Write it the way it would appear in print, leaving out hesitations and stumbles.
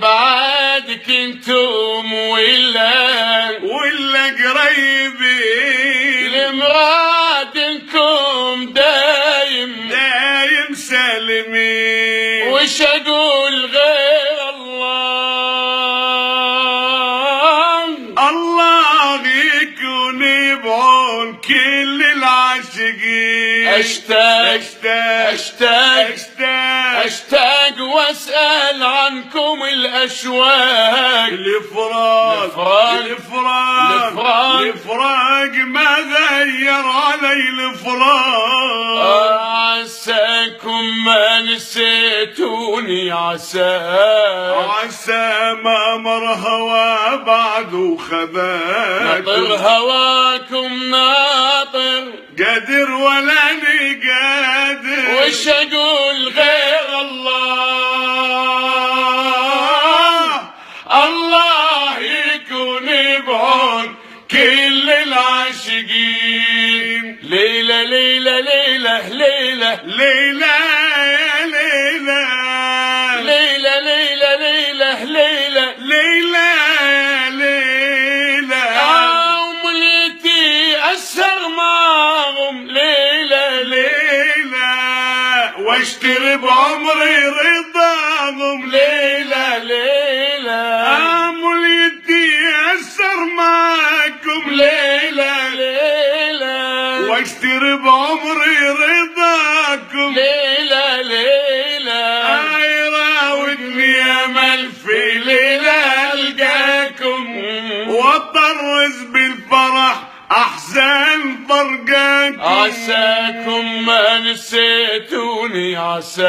بعدك انتم ولا قريبين، لمرادكم دايم سالمين. وش اقول غير الله؟ الله يكون بعون كل العاشقين. اشتاق واسأل عنكم الاشواق. الفراق ما غير علي الفراق. عساكم ما نسيتوني، عسى ما مر هوا بعد وخذاكم. ناطر هواكم ناطر، قادر ولا ني قادر. وش اقول غير الله؟ الله يكون بعون كل العاشقين. ليلة ليلة ليلة ليلة ليلى ليلة ليلة ليلة ليلة ليلى ليلى أمليتي أسهر معهم. ليلة ليلى واشتري بعمري رضاهم. ليلة ليلة أمليتي أسر معكم. ليلة ليلة واشتري بعمري رضاكم. ليلة ليلة راودني امل في ليلة القاكم. واطرز بالفرح احزان فرقاكم. عساكم ما نسيتوني، عساكم